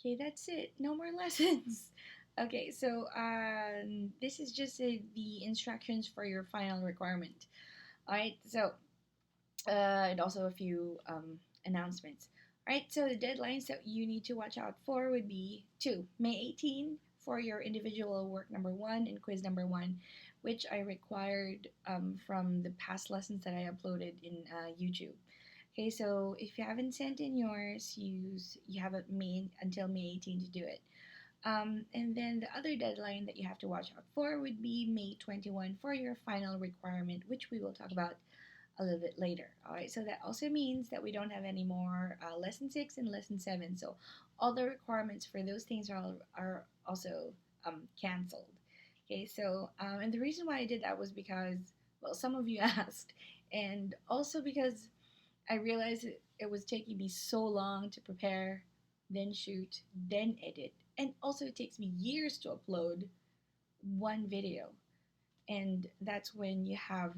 Okay, that's it. No more lessons. Okay, so this is just the instructions for your final requirement. All right, so and also a few announcements. All right, so the deadlines that you need to watch out for would be two May 18 for your individual work number one and quiz number one, which I required from the past lessons that I uploaded in YouTube. Okay, so if you haven't sent in yours, you have a May until May 18 to do it. And then the other deadline that you have to watch out for would be May 21 for your final requirement, which we will talk about a little bit later. All right, so that also means that we don't have any more lesson 6 and lesson 7. So all the requirements for those things are also canceled. Okay, so and the reason why I did that was because, well, some of you asked, and also because I realized it was taking me so long to prepare, then shoot, then edit, and also it takes me years to upload one video. And that's when you have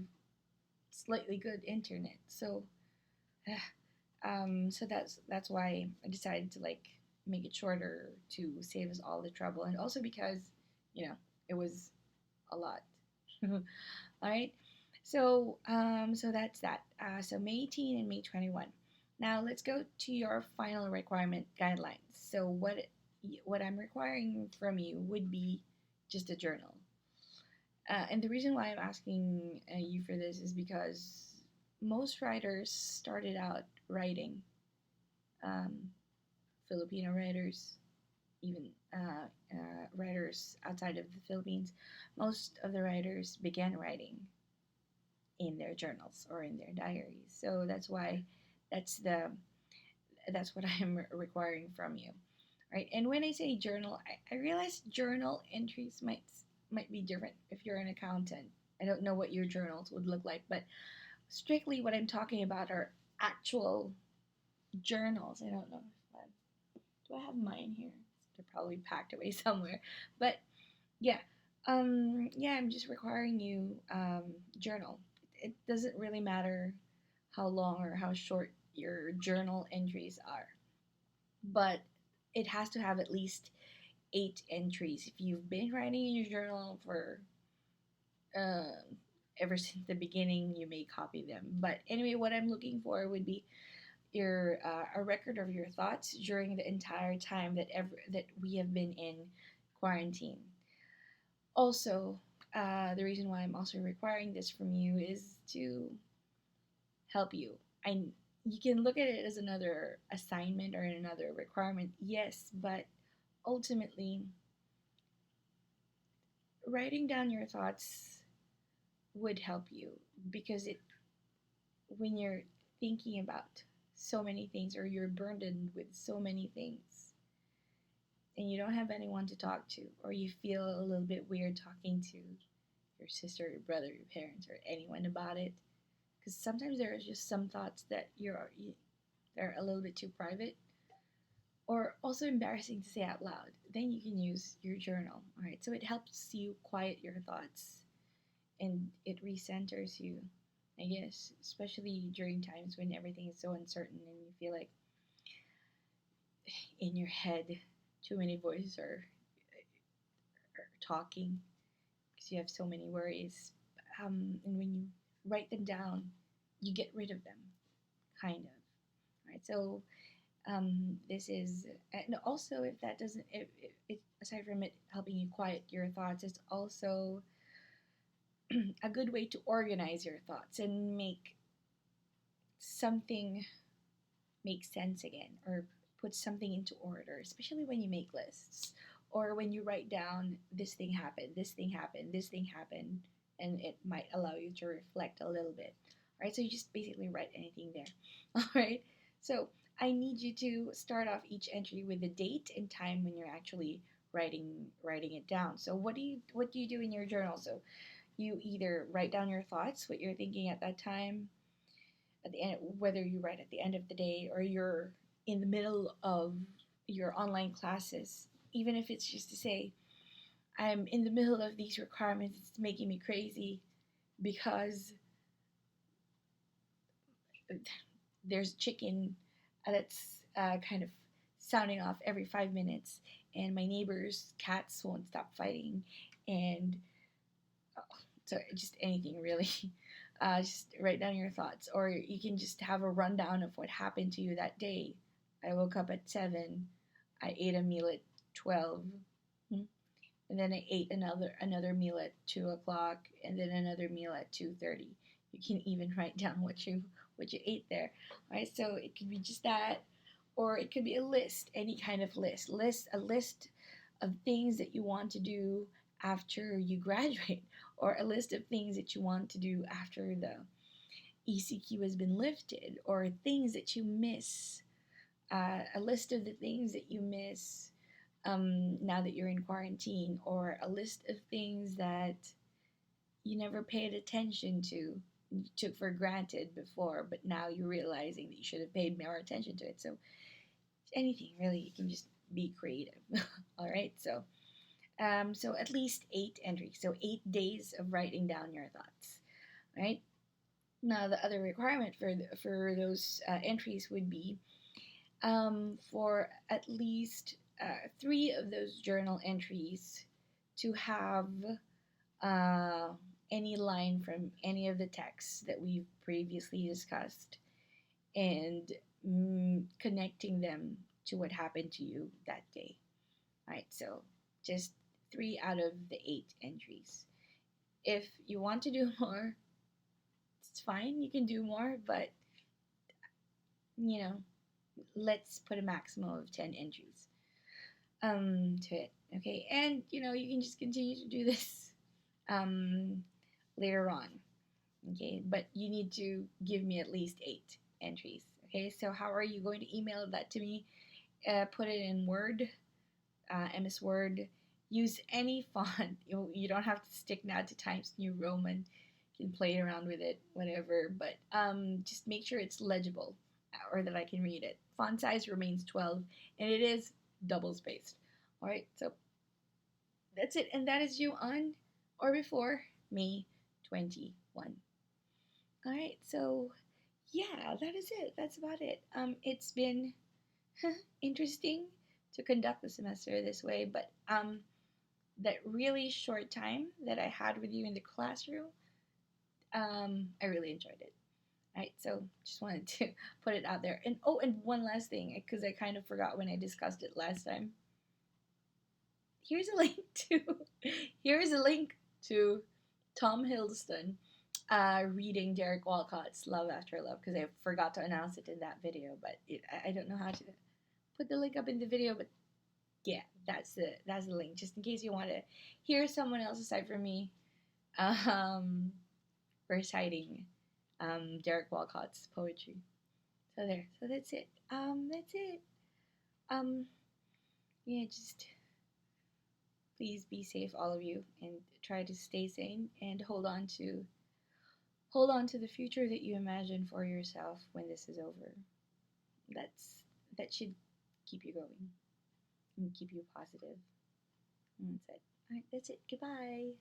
slightly good internet. So that's why I decided to like make it shorter to save us all the trouble, and also because it was a lot. All right. So that's that. So May 18 and May 21. Now let's go to your final requirement guidelines. So what I'm requiring from you would be just a journal. And the reason why I'm asking you for this is because most writers started out writing, um, Filipino writers, even writers outside of the Philippines, most of the writers began writing in their journals or in their diaries. So that's why that's the that's what I'm requiring from you, right? And when I say journal, I realize journal entries might be different if you're an accountant. I don't know what your journals would look like, but strictly what I'm talking about are actual journals. I don't know if do I have mine here? They're probably packed away somewhere. But yeah, yeah, I'm just requiring you journal. It doesn't really matter how long or how short your journal entries are, but it has to have at least 8 entries. If you've been writing in your journal for ever since the beginning, you may copy them. But anyway, what I'm looking for would be your a record of your thoughts during the entire time that we have been in quarantine. Also, the reason why I'm also requiring this from you is to help you. I You can look at it as another assignment or another requirement, yes, but ultimately, writing down your thoughts would help you because it when you're thinking about so many things or you're burdened with so many things and you don't have anyone to talk to or you feel a little bit weird talking to your sister, your brother, your parents, or anyone about it, because sometimes there are just some thoughts that they're a little bit too private or also embarrassing to say out loud. Then you can use your journal. All right, so it helps you quiet your thoughts and it recenters you, I guess, especially during times when everything is so uncertain and you feel like in your head too many voices are talking because you have so many worries. And when you write them down, you get rid of them, kind of. Right. So this is, and also if that doesn't, if aside from it helping you quiet your thoughts, it's also a good way to organize your thoughts and make something make sense again or put something into order, especially when you make lists or when you write down this thing happened, this thing happened, this thing happened, and it might allow you to reflect a little bit. All right, so you just basically write anything there. All right, so I need you to start off each entry with the date and time when you're actually writing it down. So what do you do in your journal? So you either write down your thoughts, what you're thinking at that time, at the end, whether you write at the end of the day or you're in the middle of your online classes, even if it's just to say, I'm in the middle of these requirements, it's making me crazy because there's chicken that's kind of sounding off every 5 minutes, and my neighbor's cats won't stop fighting, and so just anything really. Just write down your thoughts, or you can just have a rundown of what happened to you that day. I woke up at 7. I ate a meal at 12. And then I ate another meal at 2 o'clock, and then another meal at 2:30. You can even write down what you ate there. All right, so it could be just that, or it could be a list, any kind of a list of things that you want to do after you graduate, or a list of things that you want to do after the ECQ has been lifted, or things that you miss. A list of the things that you miss now that you're in quarantine, or a list of things that you never paid attention to, you took for granted before, but now you're realizing that you should have paid more attention to it. So anything really, you can just be creative. All right, so at least 8 entries, so 8 days of writing down your thoughts. Right now, the other requirement for those entries would be for at least 3 of those journal entries to have uh, any line from any of the texts that we've previously discussed, and connecting them to what happened to you that day. All right, so just 3 out of the 8 entries. If you want to do more, it's fine, you can do more, but you know, let's put a maximum of 10 entries to it. Okay, and you can just continue to do this later on. Okay, but you need to give me at least 8 entries. Okay, so how are you going to email that to me? Put it in Word, MS Word. Use any font. You don't have to stick now to Times New Roman. You can play around with it, whatever. But just make sure it's legible, or that I can read it. Font size remains 12, and it is double spaced. All right, so that's it, and that is due on or before May 21. All right, so yeah, that is it. That's about it. It's been interesting to conduct the semester this way, but that really short time that I had with you in the classroom, I really enjoyed it. All right, so just wanted to put it out there. And oh, and one last thing, because I kind of forgot when I discussed it last time. Here's a link to here's a link to Tom Hiddleston reading Derek Walcott's Love After Love, because I forgot to announce it in that video, but I don't know how to put the link up in the video, but yeah, that's the link, just in case you want to hear someone else aside from me reciting Derek Walcott's poetry. So there, so that's it. That's it. Um, yeah, just please be safe, all of you, and try to stay sane and hold on to the future that you imagine for yourself when this is over. That should keep you going and keep you positive. And that's it. All right, that's it. Goodbye.